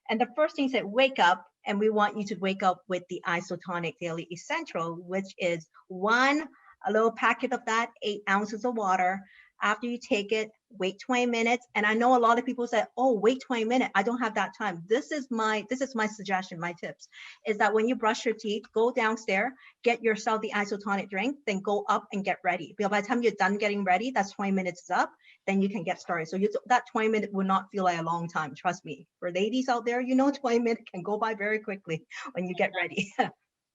Speaker 2: And the first thing is that wake up, and we want you to wake up with the Isotonic Daily Essential, which is a little packet of that, 8 ounces of water. After you take it, wait 20 minutes. And I know a lot of people say, oh, wait 20 minutes. I don't have that time. This is my suggestion, my tips, is that when you brush your teeth, go downstairs, get yourself the isotonic drink, then go up and get ready. Because by the time you're done getting ready, that's 20 minutes is up, then you can get started. So that 20 minutes will not feel like a long time. Trust me. For ladies out there, 20 minutes can go by very quickly when you get ready.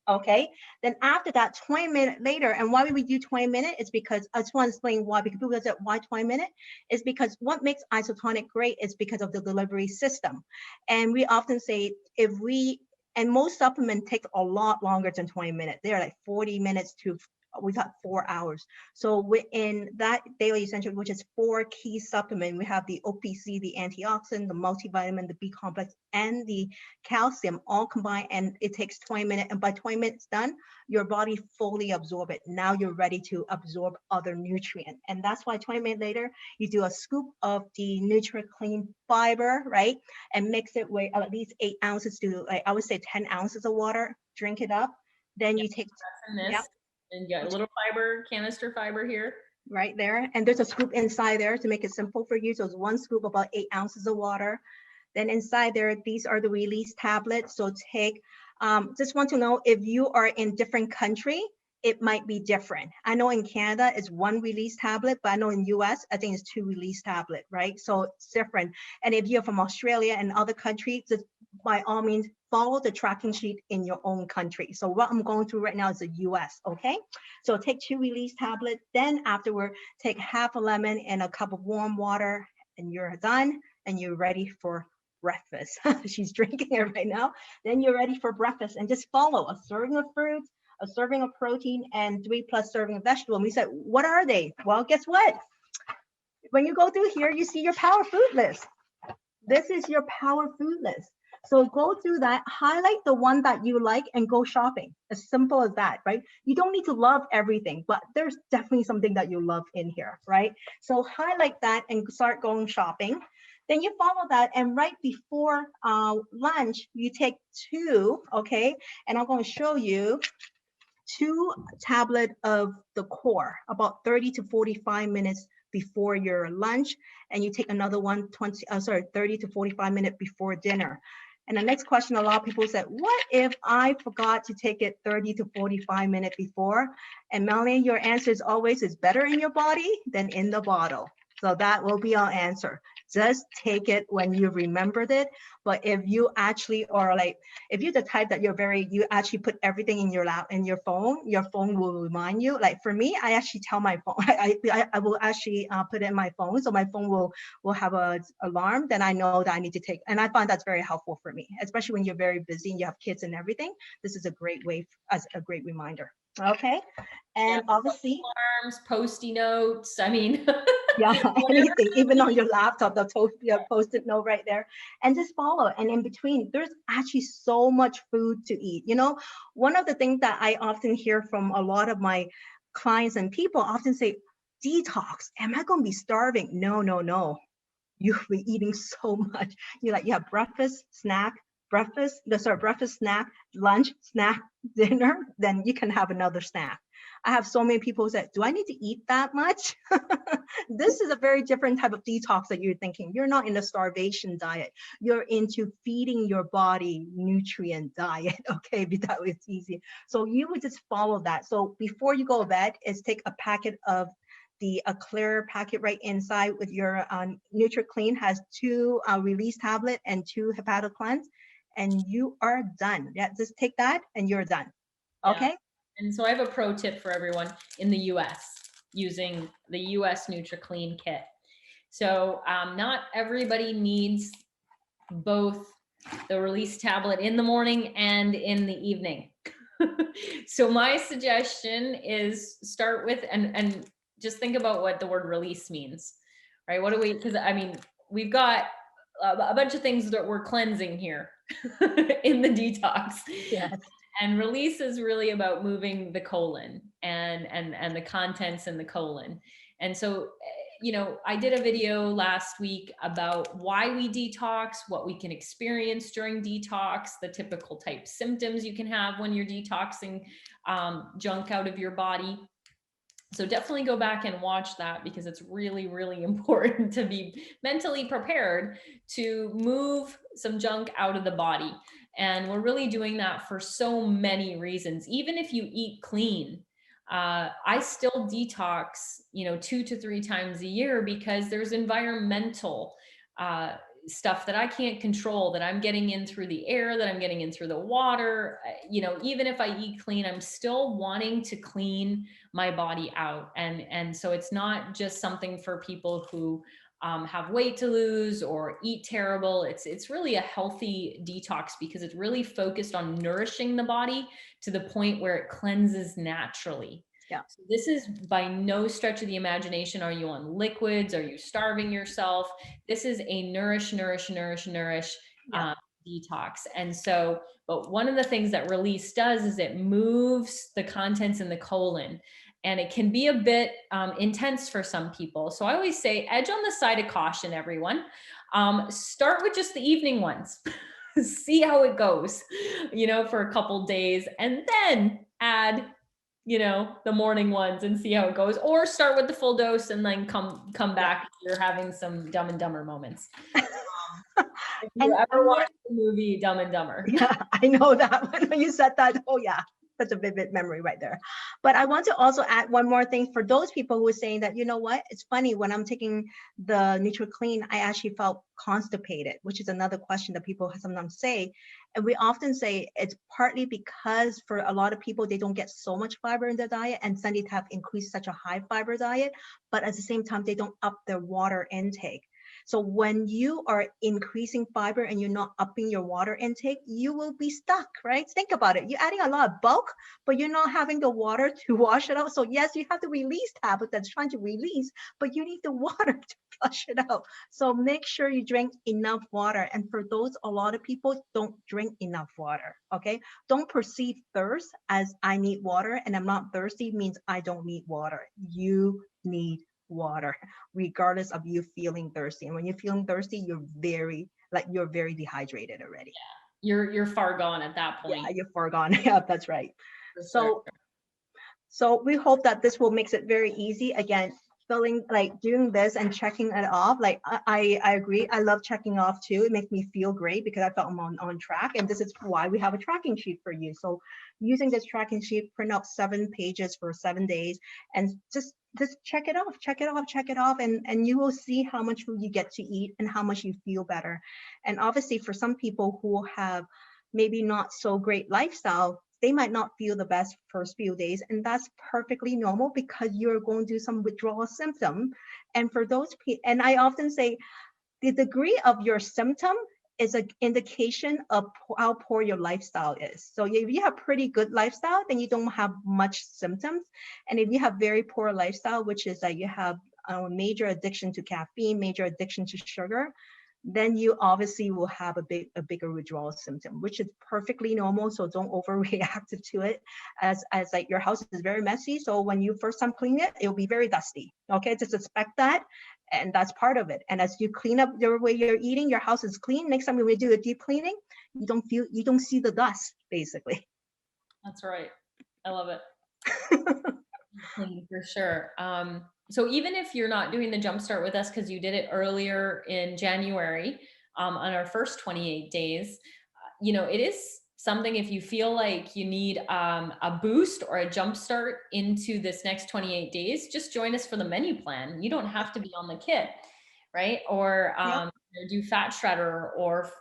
Speaker 2: Okay, then after that, 20 minutes later, and why we do 20 minutes is because I just want to explain why, because people say, why 20 minutes? Is because what makes isotonic great is because of the delivery system. And we often say and most supplements take a lot longer than 20 minutes. They're like 40 minutes to, we got 4 hours. So within that daily essential, which is 4 key supplements, we have the OPC, the antioxidant, the multivitamin, the B complex, and the calcium all combined, and it takes 20 minutes. And by 20 minutes done, your body fully absorb it. Now you're ready to absorb other nutrients. And that's why 20 minutes later, you do a scoop of the NutriClean fiber, right? And mix it with at least 8 ounces to, like, I would say 10 ounces of water, drink it up. Then you take,
Speaker 1: yep. And you got a little fiber, canister fiber here.
Speaker 2: Right there. And there's a scoop inside there to make it simple for you. So it's 1 scoop, about 8 ounces of water. Then inside there, these are the release tablets. So take, just want to know if you are in different country, it might be different. I know in Canada it's 1 release tablet, but I know in US, I think it's 2 release tablet, right? So it's different. And if you're from Australia and other countries, just by all means, follow the tracking sheet in your own country. So what I'm going through right now is the US, okay? So take 2 release tablets, then afterward, take half a lemon and a cup of warm water, and you're done, and you're ready for breakfast. She's drinking it right now. Then you're ready for breakfast, and just follow a serving of fruits, a serving of protein, and 3+ serving of vegetable. And we said, what are they? Well, guess what? When you go through here, you see your power food list. This is your power food list. So go through that, highlight the one that you like, and go shopping. As simple as that, right? You don't need to love everything, but there's definitely something that you love in here, right? So highlight that and start going shopping. Then you follow that, and right before lunch, you take 2, okay? And I'm going to show you 2 tablets of the core, about 30 to 45 minutes before your lunch, and you take another one 30 to 45 minutes before dinner. And the next question, a lot of people said, what if I forgot to take it 30 to 45 minutes before? And Melanie, your answer is always, it's better in your body than in the bottle. So that will be our answer. Just take it when you remembered it. But if you actually are like, if you're the type that you actually put everything in your lap, in your phone will remind you. Like for me, I actually tell my phone, I will actually put it in my phone. So my phone will have a alarm. Then I know that I need to take, and I find that's very helpful for me, especially when you're very busy and you have kids and everything. This is a great way, as a great reminder. Okay. And obviously,
Speaker 1: Alarms, Post-it notes. I mean,
Speaker 2: yeah, anything, even on your laptop, the post-it note right there, and just follow. And in between, there's actually so much food to eat. You know, one of the things that I often hear from a lot of my clients and people often say, detox, am I going to be starving? No, no, no. You'll be eating so much. You have breakfast, snack, breakfast, snack, lunch, snack, dinner, then you can have another snack. I have so many people say, do I need to eat that much? This is a very different type of detox that you're thinking. You're not in a starvation diet. You're into feeding your body nutrient diet. Okay, that was easy. So you would just follow that. So before you go to bed, is take a packet of a clear packet right inside with your NutriClean has 2 release tablet and 2 hepato cleanse, and you are done. Yeah, just take that and you're done. Okay.
Speaker 1: Yeah. And so I have a pro tip for everyone in the US using the US NutriClean kit. So not everybody needs both the release tablet in the morning and in the evening. So my suggestion is start with, and just think about what the word release means, right? What do we, because I mean, we've got a bunch of things that we're cleansing here in the detox.
Speaker 2: Yes.
Speaker 1: And release is really about moving the colon and the contents in the colon. And so, you know, I did a video last week about why we detox, what we can experience during detox, the typical type symptoms you can have when you're detoxing junk out of your body. So definitely go back and watch that, because it's really, really important to be mentally prepared to move some junk out of the body. And we're really doing that for so many reasons. Even if you eat clean, I still detox, you know, 2 to 3 times a year, because there's environmental stuff that I can't control, that I'm getting in through the air, that I'm getting in through the water. You know, even if I eat clean, I'm still wanting to clean my body out. And so it's not just something for people who have weight to lose or eat terrible. It's really a healthy detox, because it's really focused on nourishing the body to the point where it cleanses naturally.
Speaker 2: Yeah.
Speaker 1: So this is by no stretch of the imagination, are you on liquids? Are you starving yourself? This is a nourish
Speaker 2: Yeah.
Speaker 1: detox. And so, but one of the things that release does is it moves the contents in the colon, and it can be a bit intense for some people. So I always say, edge on the side of caution, everyone. Start with just the evening ones. See how it goes, you know, for a couple days, and then add, you know, the morning ones and see how it goes, or start with the full dose and then come back if you're having some Dumb and Dumber moments. If you ever watched the movie Dumb and Dumber.
Speaker 2: Yeah, I know that one. When you said that, oh yeah, that's a vivid memory right there. But I want to also add one more thing for those people who are saying that, you know what, it's funny, when I'm taking the NutriClean, I actually felt constipated, which is another question that people sometimes say. And we often say it's partly because for a lot of people, they don't get so much fiber in their diet, and suddenly have increased such a high fiber diet, but at the same time, they don't up their water intake. So when you are increasing fiber and you're not upping your water intake, you will be stuck, right? Think about it. You're adding a lot of bulk, but you're not having the water to wash it out. So yes, you have the release tablet that's trying to release, but you need the water to flush it out. So make sure you drink enough water. And for those, a lot of people don't drink enough water, okay? Don't perceive thirst as I need water and I'm not thirsty means I don't need water. You need water, regardless of you feeling thirsty. And when you're feeling thirsty, you're very dehydrated already.
Speaker 1: Yeah. You're far gone at that point.
Speaker 2: Yeah, you're far gone. Yeah, that's right.
Speaker 1: Sure.
Speaker 2: So we hope that this will makes it very easy. Again, feeling like doing this and checking it off. Like I agree. I love checking off too. It makes me feel great because I felt I'm on track. And this is why we have a tracking sheet for you. So using this tracking sheet, print out 7 pages for 7 days and just just check it off, check it off, check it off, and you will see how much food you get to eat and how much you feel better. And obviously for some people who have maybe not so great lifestyle, they might not feel the best first few days, and that's perfectly normal because you're going through some withdrawal symptom. And for those people, and I often say the degree of your symptom is an indication of how poor your lifestyle is. So if you have pretty good lifestyle, then you don't have much symptoms. And if you have very poor lifestyle, which is that you have a major addiction to caffeine, major addiction to sugar, then you obviously will have a bigger withdrawal symptom, which is perfectly normal. So don't overreact to it. As like your house is very messy, so when you first time clean it, it will be very dusty. Okay, just expect that, and that's part of it. And as you clean up your way you're eating, your house is clean. Next time when we do a deep cleaning, you don't see the dust, basically.
Speaker 1: That's right. I love it. For sure. So even if you're not doing the jumpstart with us because you did it earlier in January, on our first 28 days, it is something. If you feel like you need a boost or a jumpstart into this next 28 days, just join us for the menu plan. You don't have to be on the kit, right? Or
Speaker 2: Yep.
Speaker 1: do fat shredder or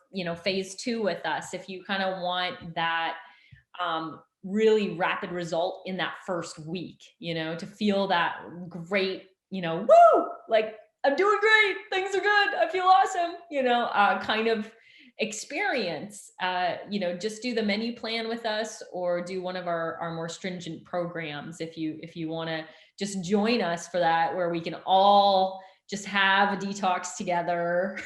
Speaker 1: phase 2 with us if you kind of want that really rapid result in that first week, to feel that great, woo, like I'm doing great, things are good, I feel awesome, kind of experience. Just do the menu plan with us or do one of our more stringent programs if you want to just join us for that, where we can all just have a detox together.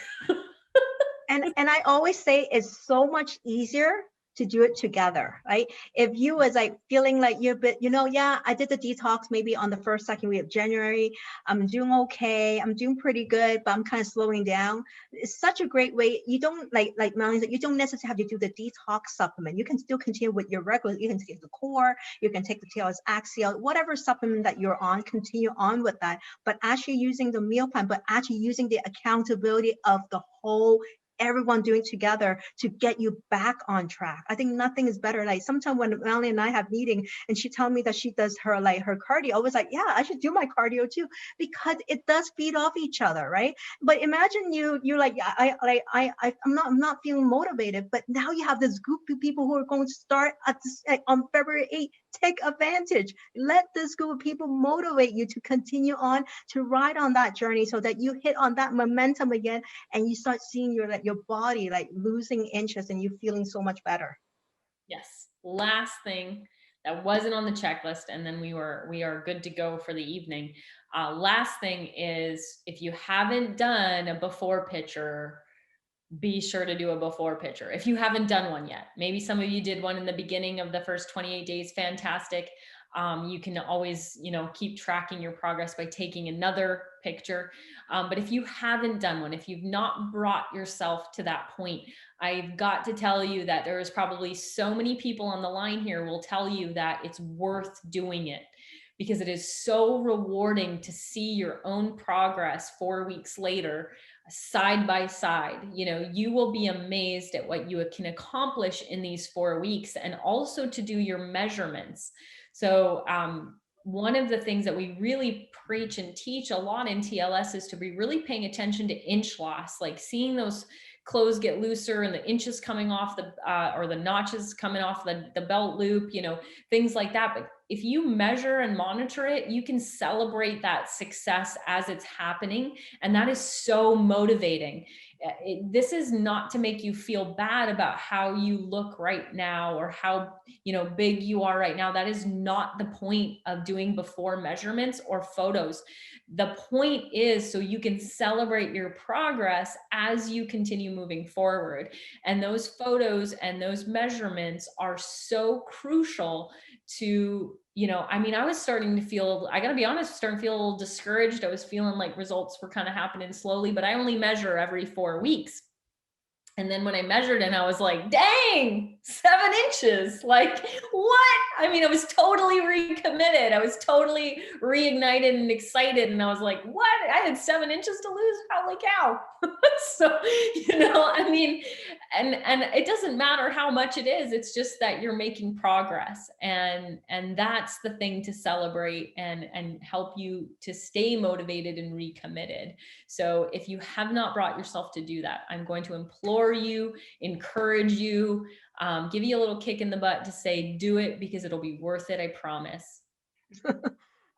Speaker 2: And I always say it's so much easier to do it together, right? If you was like feeling like you're a bit, yeah, I did the detox maybe on the first, second week of January. I'm doing okay. I'm doing pretty good, but I'm kind of slowing down. It's such a great way. You don't like Melanie said, you don't necessarily have to do the detox supplement. You can still continue with your regular, you can take the core, you can take the TLS Axial, whatever supplement that you're on, continue on with that, but actually using the meal plan, but actually using the accountability of the whole everyone doing together to get you back on track. I think nothing is better. Like sometimes when Melanie and I have meeting and she tells me that she does her cardio, I was like, yeah, I should do my cardio too, because it does feed off each other, right? But imagine you're like, I'm not feeling motivated, but now you have this group of people who are going to start on February 8th. Take advantage. Let this group of people motivate you to continue on to ride on that journey so that you hit on that momentum again and you start seeing your body like losing interest and you feeling so much better.
Speaker 1: Yes. Last thing that wasn't on the checklist, and then we are good to go for the evening. Last thing is, if you haven't done a before picture, be sure to do a before picture. If you haven't done one yet, maybe some of you did one in the beginning of the first 28 days, fantastic. You can always, keep tracking your progress by taking another picture. But if you haven't done one, if you've not brought yourself to that point, I've got to tell you that there is probably so many people on the line here will tell you that it's worth doing it, because it is so rewarding to see your own progress 4 weeks later, side by side. You will be amazed at what you can accomplish in these 4 weeks, and also to do your measurements. So one of the things that we really preach and teach a lot in TLS is to be really paying attention to inch loss, like seeing those clothes get looser and the inches coming off or the notches coming off the belt loop, things like that. But if you measure and monitor it, you can celebrate that success as it's happening. And that is so motivating. This is not to make you feel bad about how you look right now or how, big you are right now. That is not the point of doing before measurements or photos. The point is so you can celebrate your progress as you continue moving forward. And those photos and those measurements are so crucial to, I was starting to feel, I gotta be honest, starting to feel a little discouraged. I was feeling like results were kind of happening slowly, but I only measure every 4 weeks. And then when I measured and I was like, dang, 7 inches, like what? I mean, I was totally recommitted. I was totally reignited and excited. And I was like, what? I had 7 inches to lose? Holy cow. So, I mean, and it doesn't matter how much it is. It's just that you're making progress. And that's the thing to celebrate and help you to stay motivated and recommitted. So if you have not brought yourself to do that, I'm going to implore you, encourage you, give you a little kick in the butt to say, do it, because it'll be worth it. I promise.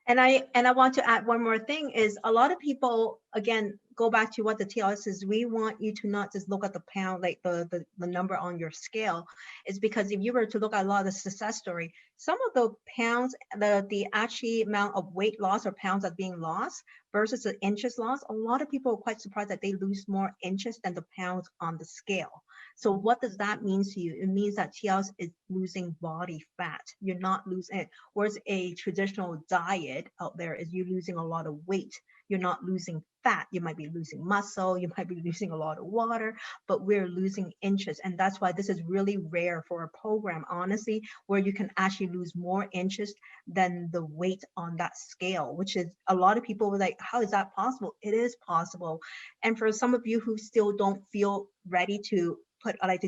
Speaker 2: And I want to add one more thing is a lot of people, again, go back to what the TLS is. We want you to not just look at the pound, like the number on your scale. Is because if you were to look at a lot of the success story, some of the pounds, the actually amount of weight loss or pounds that's being lost versus the inches lost, a lot of people are quite surprised that they lose more inches than the pounds on the scale. So what does that mean to you? It means that TLS is losing body fat. You're not losing it. Whereas a traditional diet out there is you losing a lot of weight. You're not losing fat. You might be losing muscle. You might be losing a lot of water, but we're losing inches. And that's why this is really rare for a program, honestly, where you can actually lose more inches than the weight on that scale, which is a lot of people were like, how is that possible? It is possible. And for some of you who still don't feel ready to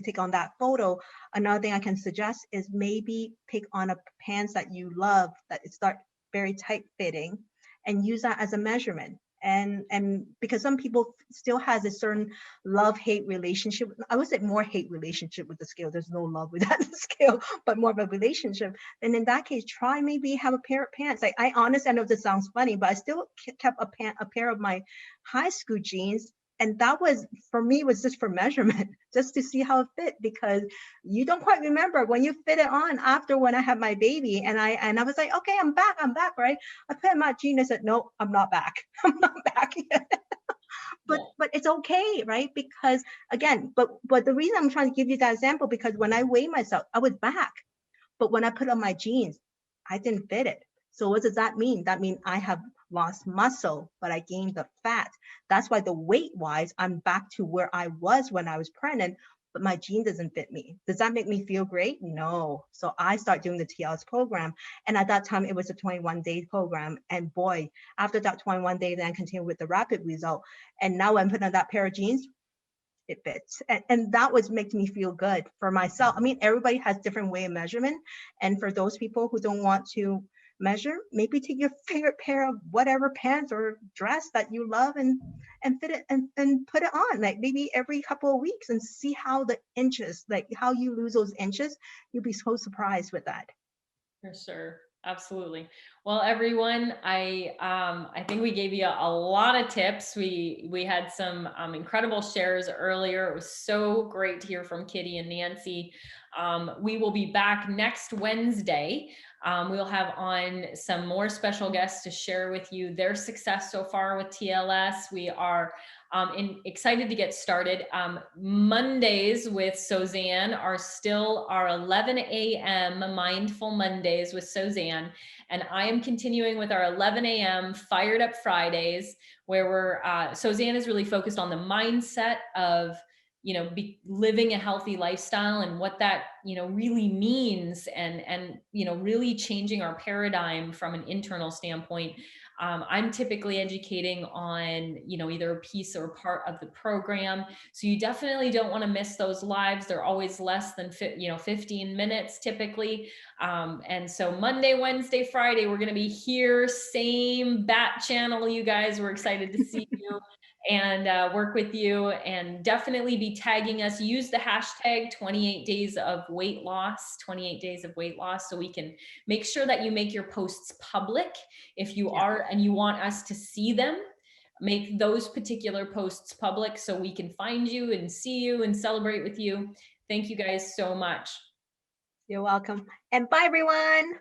Speaker 2: take on that photo, another thing I can suggest is maybe pick on a pants that you love that start very tight fitting and use that as a measurement. And because some people still has a certain love-hate relationship, I would say more hate relationship with the scale. There's no love with that scale, but more of a relationship. And in that case, try maybe have a pair of pants. Like I honestly, I know this sounds funny, but I still kept a pair of my high school jeans. And that was, for me, was just for measurement, just to see how it fit, because you don't quite remember when you fit it on after when I had my baby. And I was like, okay, I'm back, right? I put in my jeans, I said, no, I'm not back. I'm not back yet. But it's okay, right? Because again, but the reason I'm trying to give you that example, because when I weighed myself, I was back. But when I put on my jeans, I didn't fit it. So what does that mean? That means I have lost muscle, but I gained the fat. That's why the weight wise, I'm back to where I was when I was pregnant, but my jean doesn't fit me. Does that make me feel great? No. So I start doing the TLS program. And at that time, it was a 21-day program. And boy, after that 21 days, then I continued with the rapid result. And now I'm putting on that pair of jeans, it fits. And that was making me feel good for myself. I mean, everybody has different way of measurement. And for those people who don't want to measure, maybe take your favorite pair of whatever pants or dress that you love and fit it and put it on, like maybe every couple of weeks, and see how the inches, like how you lose those inches. You'll be so surprised with that.
Speaker 1: For sure. Absolutely. Well, everyone, I think we gave you a lot of tips. We had some incredible shares earlier. It was so great to hear from Kitty and Nancy. We will be back next Wednesday. We'll have on some more special guests to share with you their success so far with TLS. We are excited to get started. Mondays with Suzanne are still our 11 a.m. Mindful Mondays with Suzanne. And I am continuing with our 11 a.m. Fired Up Fridays, where Suzanne is really focused on the mindset of, living a healthy lifestyle and what that, really means, and, really changing our paradigm from an internal standpoint. I'm typically educating on, either a piece or part of the program. So you definitely don't want to miss those lives. They're always less than 15 minutes typically. And so Monday, Wednesday, Friday, we're going to be here, same bat channel, you guys. We're excited to see you and work with you, and definitely be tagging us. Use the hashtag 28 days of weight loss, 28 days of weight loss, so we can make sure that you make your posts public. If you are and you want us to see them, make those particular posts public so we can find you and see you and celebrate with you. Thank you guys so much.
Speaker 2: You're welcome. And bye, everyone.